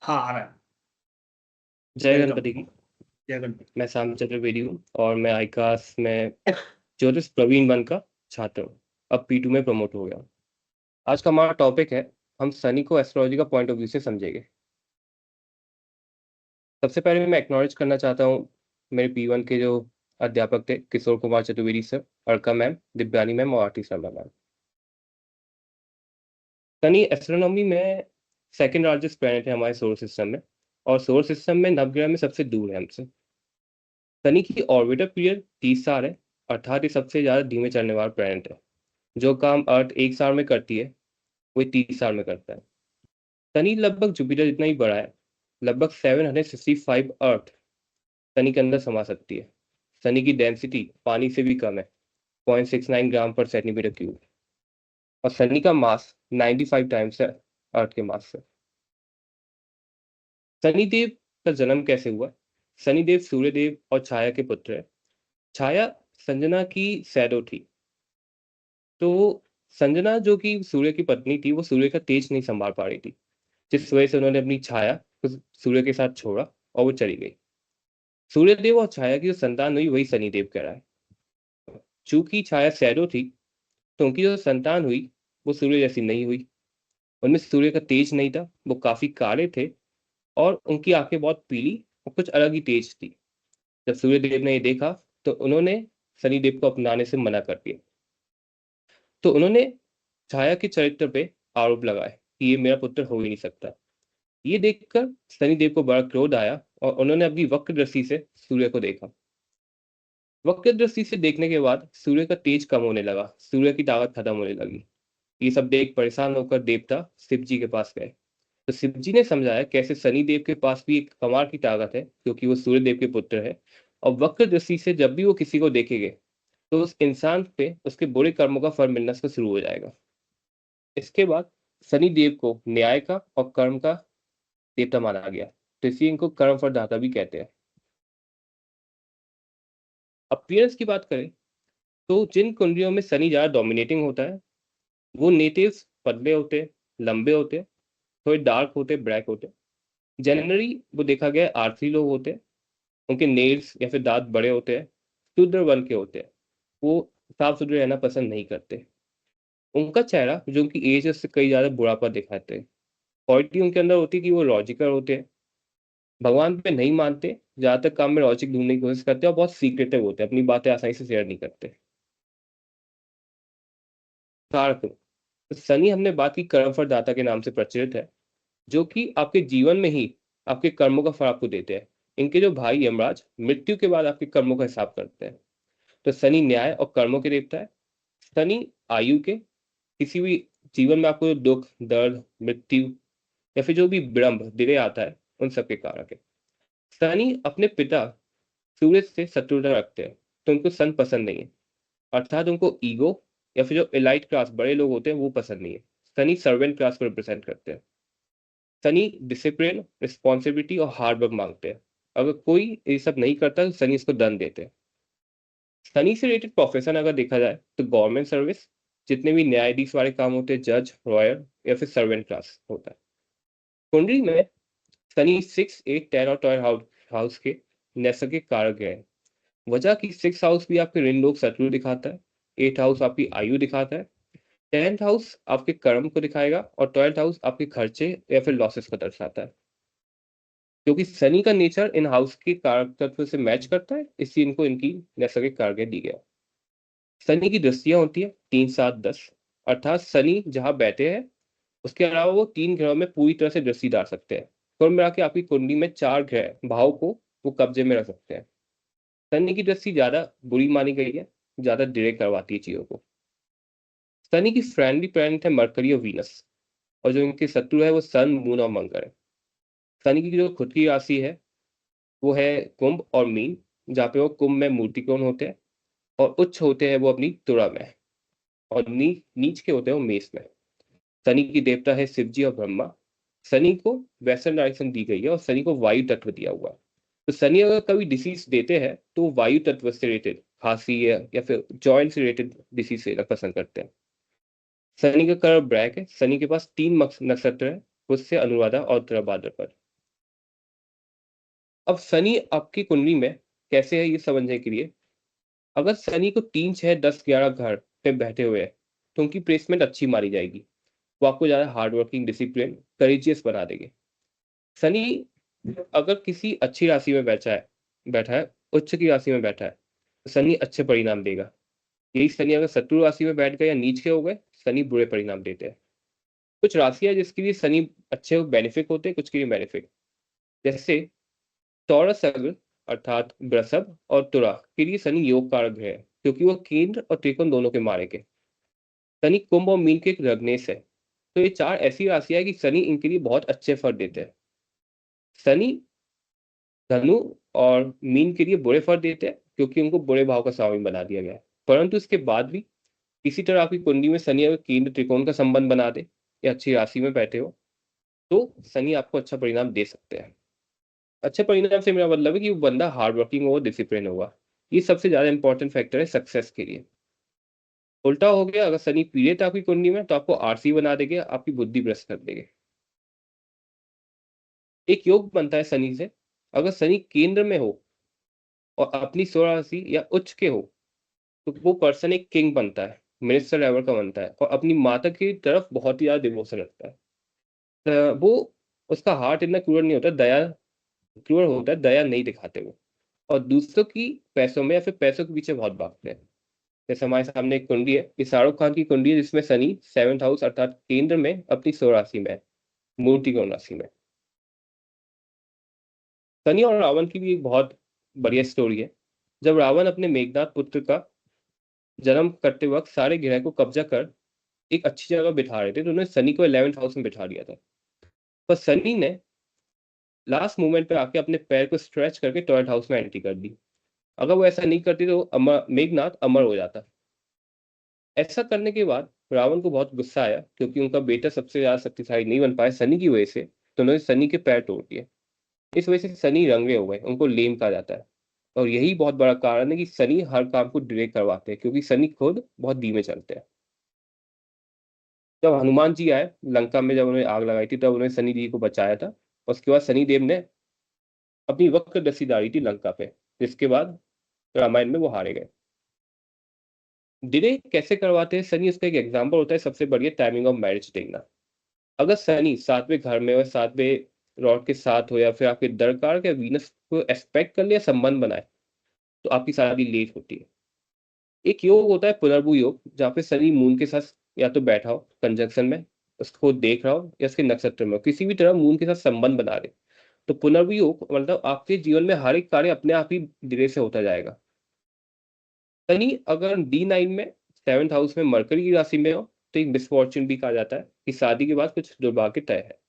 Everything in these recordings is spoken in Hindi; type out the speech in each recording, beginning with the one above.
हाँ आ रहा है। जय वेलकम। गणपति की। जय गणपति। मैं श्याम चतुर्वेदी हूँ और मैं आईकास में ज्योतिष प्रवीण वन का छात्र हूँ। अब P2 में प्रमोट हो गया हूँ। आज का हमारा टॉपिक है, हम शनि को एस्ट्रोलॉजी का पॉइंट ऑफ व्यू से समझेंगे। सबसे पहले मैं एक्नॉलेज करना चाहता हूँ मेरे P1 के जो अध्यापक थे, किशोर कुमार चतुर्वेदी सर, अर्का मैम, दिव्यानी मैम और आरती शर्मा मैम। शनि एस्ट्रोनॉमी में सेकेंड लार्जेस्ट प्लैनेट है हमारे सोलर सिस्टम में, और सोलर सिस्टम में नवग्रह में सबसे दूर है हमसे। शनि की ऑर्बिटर पीरियड 30 साल है, अर्थात ये सबसे ज्यादा धीमे चलने वाला प्लैनेट है। जो काम अर्थ 1 साल में करती है वो 30 साल में करता है। शनि लगभग जुपिटर जितना ही बड़ा है। लगभग 765 अर्थ शनि के अंदर समा सकती है। शनि की डेंसिटी पानी से भी कम है, 0.69 ग्राम पर सेंटीमीटर क्यूब। और शनि का मास 95 टाइम्स है अर्थ के मास से। शनिदेव का जन्म कैसे हुआ? शनिदेव सूर्यदेव और छाया के पुत्र है। छाया संजना की शैडो थी। तो संजना जो कि सूर्य की पत्नी थी, वो सूर्य का तेज नहीं संभाल पा रही थी, जिस वजह से उन्होंने अपनी छाया उस सूर्य के साथ छोड़ा और वो चली गई। सूर्यदेव और छाया की जो संतान हुई वही शनिदेव कह रहा है। चूंकि छाया शैडो थी, तो उनकी जो संतान हुई वो सूर्य जैसी नहीं हुई। उनमें सूर्य का तेज नहीं था, वो काफी काले थे और उनकी आंखें बहुत पीली और कुछ अलग ही तेज थी। जब सूर्यदेव ने ये देखा तो उन्होंने शनिदेव को अपनाने से मना कर दिया। तो उन्होंने छाया के चरित्र पे आरोप लगाए कि ये मेरा पुत्र हो ही नहीं सकता। ये देखकर शनिदेव को बड़ा क्रोध आया और उन्होंने अपनी वक्र दृष्टि से सूर्य को देखा। वक्र दृष्टि से देखने के बाद सूर्य का तेज कम होने लगा, सूर्य की ताकत खत्म होने लगी। ये सब देख परेशान होकर देवता शिव जी के पास गए। तो शिव जी ने समझाया कैसे शनिदेव के पास भी एक कमाल की ताकत है, क्योंकि वो सूर्य देव के पुत्र है। और वक्र दृष्टि से जब भी वो किसी को देखेंगे तो उस इंसान पे उसके बुरे कर्मों का फल मिलना से शुरू हो जाएगा। इसके बाद शनिदेव को न्याय का और कर्म का देवता माना गया, तो इसी इनको कर्म फलदाता भी कहते हैं। अपीयरेंस की बात करें तो जिन कुंडलियों में शनि ज्यादा डोमिनेटिंग होता है वो नेटिव्स पतले होते हैं, लंबे होते हैं, थोड़े डार्क होते हैं, ब्लैक होते हैं। जनरली वो देखा गया है आर्थी लोग होते हैं। उनके नेल्स या फिर दांत बड़े होते हैं, शुद्र वन के होते हैं। वो साफ सुथरे रहना पसंद नहीं करते। उनका चेहरा जो उनकी एज है उससे कई ज्यादा बुढ़ापा दिखाते हैं। क्वालिटी उनके अंदर होती है कि वो लॉजिकल होते हैं, भगवान पे नहीं मानते, ज्यादातर काम में लॉजिक ढूंढने की कोशिश करते हैं और बहुत सीक्रेटिव होते हैं, अपनी बातें आसानी से शेयर नहीं करते। कारक, तो शनि हमने बात की कर्म फलदाता के नाम से प्रचलित है, जो कि आपके जीवन में ही आपके कर्मों का फल आपको देते हैं। इनके जो भाई यमराज मृत्यु के बाद आपके कर्मों का हिसाब करते हैं। तो शनि न्याय और कर्मों के देवता है। शनि आयु के, किसी भी जीवन में आपको जो दुख, दर्द, मृत्यु या फिर जो भी विड़म्ब डिले आता है उन सबके कारक है। शनि अपने पिता सूर्य से शत्रुता रखते हैं, तो उनको सन पसंद नहीं है। अर्थात उनको ईगो या फिर जो एलाइट क्लास बड़े लोग होते हैं वो पसंद नहीं है। शनि सर्वेंट क्लास को रिप्रेजेंट करते हैं। शनि डिसिप्लिन, रिस्पॉन्सिबिलिटी और हार्ड वर्क मांगते हैं। अगर कोई ये सब नहीं करता तो शनि इसको दंड देते हैं। शनि से रिलेटेड प्रोफेशन अगर देखा जाए तो गवर्नमेंट सर्विस, जितने भी न्यायाधीश वाले काम होते हैं, जज, लॉयर या फिर सर्वेंट क्लास होता है। कुंडली में शनि 6, 8, 10 और 12 हाउस के नैसर्गिक कारक है। वजह की 6 हाउस भी आपके ऋण लोग शत्रु दिखाता है, 8 हाउस आपकी आयु दिखाता है, 10th हाउस आपके कर्म को दिखाएगा और 12th हाउस आपके खर्चे या फिर लॉसेस को दर्शाता है। क्योंकि शनि का नेचर इन हाउस के कारक तत्व से मैच करता है, इसलिए इनको इनकी नैसर्गिक कारक दी गया। शनि की दृष्टियां होती है 3, 7, 10। अर्थात शनि जहां बैठे हैं उसके अलावा वो 3 ग्रहों में पूरी तरह से दृष्टि डाल सकते हैं। कुल मिला के आपकी कुंडली में 4 ग्रह भाव को वो कब्जे में रख सकते हैं। शनि की दृष्टि ज्यादा बुरी मानी गई है, ज्यादा डिले करवाती है चीजों को। शनि की फ्रेंडली प्लैनेट है मरकरी और वीनस, और जो इनके शत्रु है वो सन, मून और मंगल है। शनि की जो खुद की राशि है वो है कुंभ और मीन, जहाँ पे वो कुंभ में मूर्तिकोण होते हैं और उच्च होते हैं वो अपनी तुला में, और नीच के होते हैं वो मेष में। शनि की देवता है शिव जी और ब्रह्मा। शनि को वेस्टर्न डायरेक्शन दी गई है और शनि को वायु तत्व दिया हुआ है। तो शनि अगर कभी डिसीज देते हैं तो वो वायु तत्व से रिलेटेड खांसी है या फिर जॉइंट से रिलेटेड डिसीज से पसंद करते हैं। शनि का कलर ब्लैक है। शनि के पास 3 नक्षत्र है, पुष्य, अनुराधा और उत्तराभाद्र पर। अब शनि आपकी कुंडली में कैसे है ये समझने के लिए, अगर शनि को 3, 6, 10, 11 घर पे बैठे हुए हैं तो उनकी प्लेसमेंट अच्छी मारी जाएगी। वो आपको ज़्यादा हार्ड वर्किंग, डिसिप्लिन, करेजियस बना देंगे। शनि अगर किसी अच्छी राशि में बैठा है, उच्च की राशि में बैठा है, तो शनि अच्छे परिणाम देगा। यही शनि अगर शत्रु राशि में बैठ गए या नीच के हो गए, शनि बुरे परिणाम देते हैं। कुछ राशियां जिसके लिए शनि अच्छे बेनिफिक होते हैं, कुछ के लिए बेनिफिक, जैसे टॉरस अग्र अर्थात वृषभ और तुला के लिए शनि योग कारक ग्रह है, क्योंकि वो केंद्र और त्रिकोण दोनों के मारे के। शनि कुंभ और मीन के एक लग्नेश है, तो ये 4 ऐसी राशियां है कि शनि इनके लिए बहुत अच्छे फल देते हैं। शनि धनु और मीन के लिए बुरे फल देते हैं, क्योंकि उनको बुरे भाव का स्वामी बना दिया गया है। परंतु इसके बाद भी किसी तरह आपकी कुंडली में शनि अगर केंद्र त्रिकोण का संबंध बना दे या अच्छी राशि में बैठे हो, तो शनि आपको अच्छा परिणाम दे सकते हैं। अच्छे परिणाम से मेरा मतलब है कि वो बंदा हार्ड वर्किंग होगा, डिसिप्लिन होगा। ये सबसे ज्यादा इंपॉर्टेंट फैक्टर है सक्सेस के लिए। उल्टा हो गया, अगर शनि पीड़ित है आपकी कुंडली में, तो आपको आरसी बना देंगे, आपकी बुद्धि भ्रष्ट कर देंगे। एक योग बनता है शनि से, अगर शनि केंद्र में हो और अपनी स्वराशि राशि या उच्च के हो, तो वो पर्सन एक किंग बनता है, मिनिस्टर लेवल का बनता है और अपनी माता की तरफ बहुत ही ज्यादा डिवोशन रखता है। वो उसका हार्ट इतना क्रूर नहीं होता, दया क्रूर होता है, दया नहीं दिखाते वो। और दूसरों की पैसों में या फिर पैसों के पीछे बहुत भागते हैं। जैसे हमारे सामने एक कुंडली है, ये शाहरुख खान की कुंडली है, जिसमें शनि 7th हाउस अर्थात केंद्र में अपनी स्वराशि में है, मूर्ति कौन राशि में। शनि और रावण की भी एक बहुत बढ़िया स्टोरी है। जब रावण अपने मेघनाथ पुत्र का जन्म करते वक्त सारे ग्रह को कब्जा कर एक अच्छी जगह बिठा रहे थे, तो उन्होंने शनि को 11th हाउस में बिठा दिया था। पर शनि ने लास्ट मोमेंट पे आके अपने पैर को स्ट्रेच करके 12th हाउस में एंट्री कर दी। अगर वो ऐसा नहीं करती तो मेघनाथ अमर हो जाता। ऐसा करने के बाद रावण को बहुत गुस्सा आया, क्योंकि उनका बेटा सबसे ज्यादा शक्तिशाली नहीं बन पाया शनि की वजह से, तो उन्होंने शनि के पैर तोड़ दिए। इस वजह से शनि रंगे हो गए, उनको लेम कहा जाता है। और यही बहुत बड़ा कारण है कि शनि हर काम को डिले करवाते हैं, क्योंकि शनि खुद बहुत धीमे चलते हैं। जब हनुमान जी आए लंका में, जब उन्होंने आग लगाई थी, तब उन्होंने शनि जी को बचाया था। उसके बाद शनि देव ने अपनी वक्र दृष्टि डाली थी लंका पे, जिसके बाद रामायण में वो हारे गए। डिले कैसे करवाते हैं शनि, उसका एक एग्जाम्पल होता है सबसे बढ़िया, टाइमिंग ऑफ मैरिज देखना। अगर शनि 7वें घर में और 7वें लॉर्ड के साथ हो, या फिर आपके दरकार के वीनस को एस्पेक्ट कर लिया, संबंध बनाए, तो आपकी शादी लेट होती है। एक योग होता है पुनर्भू योग, जहाँ पे शनि मून के साथ या तो बैठा हो कंजंक्शन में, उसको देख रहा हो, या उसके नक्षत्र में हो, किसी भी तरह मून के साथ संबंध बना रहे, तो पुनर्भू योग मतलब आपके जीवन में हर एक कार्य अपने आप ही धीरे से होता जाएगा। शनि अगर D9 में 7th हाउस में मरकरी की राशि में हो, तो एक मिसफॉर्चून भी कहा जाता है कि शादी के बाद कुछ दुर्भाग्य तय है।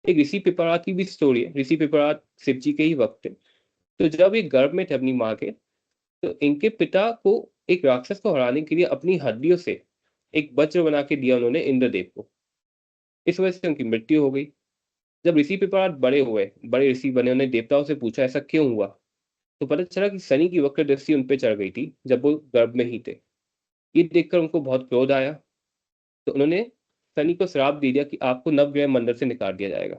एक ऋषि पिपरात की भी स्टोरी है। ऋषि पिपरात शिव जी के ही वक्त थे। तो जब ये गर्भ में थे अपनी माँ के, तो इनके पिता को एक राक्षस को हराने के लिए अपनी हड्डियों से एक वज्र बना के दिया उन्होंने इंद्रदेव को। इस वजह से उनकी मृत्यु हो गई। जब ऋषि पिपरात बड़े हुए, बड़े ऋषि बने, उन्होंने देवताओं से पूछा ऐसा क्यों हुआ, तो पता चला कि शनि की वक्र दृष्टि उन पे चढ़ गई थी जब वो गर्भ में ही थे। ये देखकर उनको बहुत क्रोध आया, तो उन्होंने शनि को श्राप दे दिया कि आपको नवग्रह मंडल से निकाल दिया जाएगा।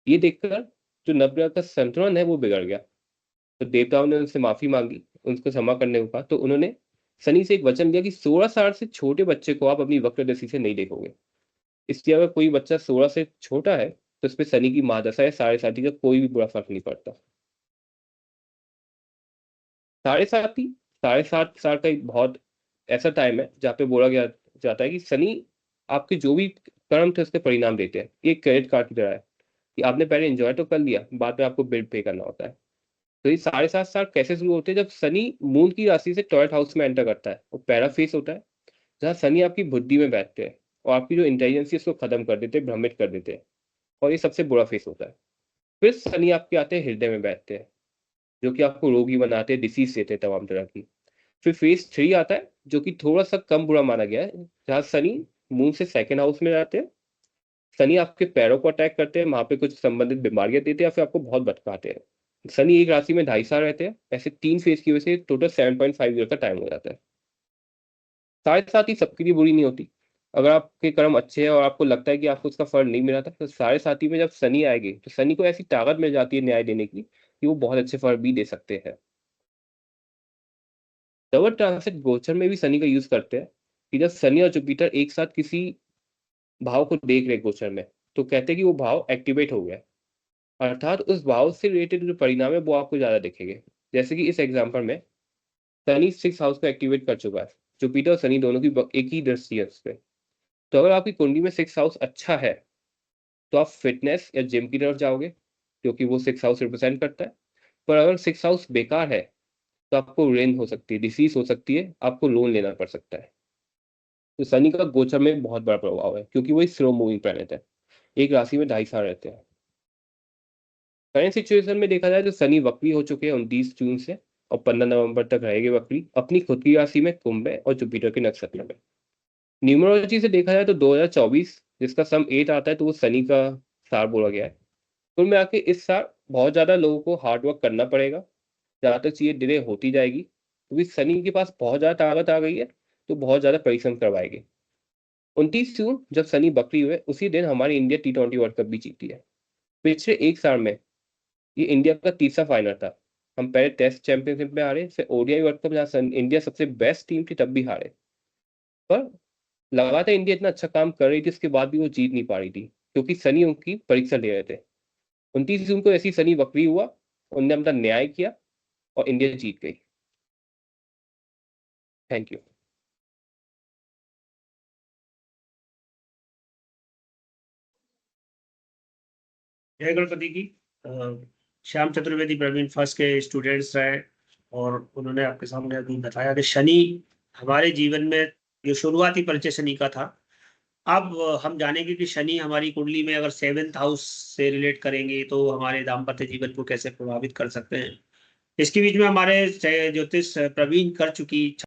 ये देखकर जो नवग्रह का संतुलन है वो बिगड़ गया। तो देवताओं ने उनसे माफी मांगी, उनको क्षमा करने को कहा, तो उन्होंने शनि से एक वचन लिया कि 16 साल से छोटे बच्चे को आप अपनी वक्र दृष्टि से नहीं देखोगे। इसलिए अगर कोई बच्चा 16 से छोटा है, तो उस पर शनि की महादशा है, साढ़े साथी का कोई भी बुरा फर्क नहीं पड़ता। साढ़े साथी, 7.5 साल का एक बहुत ऐसा टाइम है जहाँ पे बोला गया जाता है कि शनि आपके जो भी कर्म थे उसके परिणाम देते हैं। ये क्रेडिट कार्ड की तरह है कि आपने पहले एंजॉय तो कर लिया, बाद में आपको बिल पे करना होता है। तो ये 7.5 साल कैसे शुरू होते हैं, जब शनि मून की राशि से 12th हाउस में एंटर करता है। वो पहला फेस होता है जहाँ शनि आपकी बुद्धि में बैठते हैं और आपकी जो इंटेलिजेंस है उसको खत्म कर देते हैं, भ्रमित कर देते हैं। और ये सबसे बुरा फेस होता है। फिर शनि आपके आते हैं हृदय में बैठते हैं, जो कि आपको रोगी बनाते हैं, डिसीज देते हैं तमाम तरह की। फिर फेज 3 आता है, जो कि थोड़ा सा कम बुरा माना गया है, जहाँ शनि मून से 2nd हाउस में जाते हैं। शनि आपके पैरों को अटैक करते हैं, वहां पे कुछ संबंधित बीमारियां देते हैं, या फिर आपको बहुत भटकाते हैं। शनि एक राशि में 2.5 साल रहते हैं। ऐसे 3 फेज की वजह से टोटल 7.5 ईयर का टाइम हो जाता है। साढ़े साथ ही सबके लिए बुरी नहीं होती। अगर आपके कर्म अच्छे हैं और आपको लगता है कि आपको उसका फल नहीं मिला था, तो साढ़े साथी में जब शनि आएगी तो शनि को ऐसी ताकत मिल जाती है न्याय देने की कि वो बहुत अच्छे फल भी दे सकते हैं। डबल ट्रांसिट गोचर में भी शनि का यूज करते हैं कि जब शनि और जुपिटर एक साथ किसी भाव को देख रहे गोचर में, तो कहते हैं कि वो भाव एक्टिवेट हो गया है, अर्थात उस भाव से रिलेटेड जो परिणाम है वो आपको ज्यादा दिखेंगे। जैसे कि इस एग्जाम्पल में शनि 6 हाउस को एक्टिवेट कर चुका है, जुपिटर और शनि दोनों की एक ही दृष्टि है उस पर। तो अगर आपकी कुंडली में 6 हाउस अच्छा है तो आप फिटनेस या जिम की तरफ जाओगे, क्योंकि वो 6 हाउस रिप्रेजेंट करता है। पर अगर 6 हाउस बेकार है तो आपको रेन हो सकती है, डिसीज हो सकती है, आपको लोन लेना पड़ सकता है। तो शनि का गोचर में बहुत बड़ा प्रभाव है, क्योंकि वो एक स्लो मूविंग प्लैनेट है, एक राशि में 2.5 साल रहते हैं। करंट सिचुएशन में देखा जाए तो शनि वक्री हो चुके हैं 29 जून से, और 15 नवंबर तक रहेंगे वक्री अपनी खुद की राशि में कुंभ में और जुपिटर के नक्षत्र में। न्यूमरोलॉजी से देखा जाए तो 2024 जिसका सम 8 आता है, तो वो शनि का साल बोला गया है। कुल में आके इस साल बहुत ज्यादा लोगों को हार्ड वर्क करना पड़ेगा, जहाँ तक चीजें डिले होती जाएगी, क्योंकि शनि के पास बहुत ज्यादा ताकत आ गई है, तो बहुत ज्यादा परिश्रम करवाएगी। 29 जून जब शनि बकरी हुए, उसी दिन हमारी इंडिया T20 वर्ल्ड कप भी जीती है। पिछले एक साल में ये इंडिया का तीसरा फाइनल था। हम पहले टेस्ट चैंपियनशिप में हारे, फिर ओडीआई वर्ल्ड कप जहाँ इंडिया सबसे बेस्ट टीम थी तब भी हारे। पर लगातार इंडिया इतना अच्छा काम कर रही थी, उसके बाद भी वो जीत नहीं पा रही थी, क्योंकि शनि उनकी परीक्षा ले रहे थे। 29 जून को ऐसी शनि वक्री हुआ, उनने अपना न्याय किया और इंडिया जीत गई। Thank you. जय गणपति की। श्याम चतुर्वेदी प्रवीण फर्स्ट के स्टूडेंट्स रहे, और उन्होंने आपके सामने अभी बताया कि शनि हमारे जीवन में, जो शुरुआती परिचय शनि का था। अब हम जानेंगे कि शनि हमारी कुंडली में अगर 7th हाउस से रिलेट करेंगे तो हमारे दाम्पत्य जीवन को कैसे प्रभावित कर सकते हैं। इसके बीच में हमारे ज्योतिष प्रवीण कर चुकी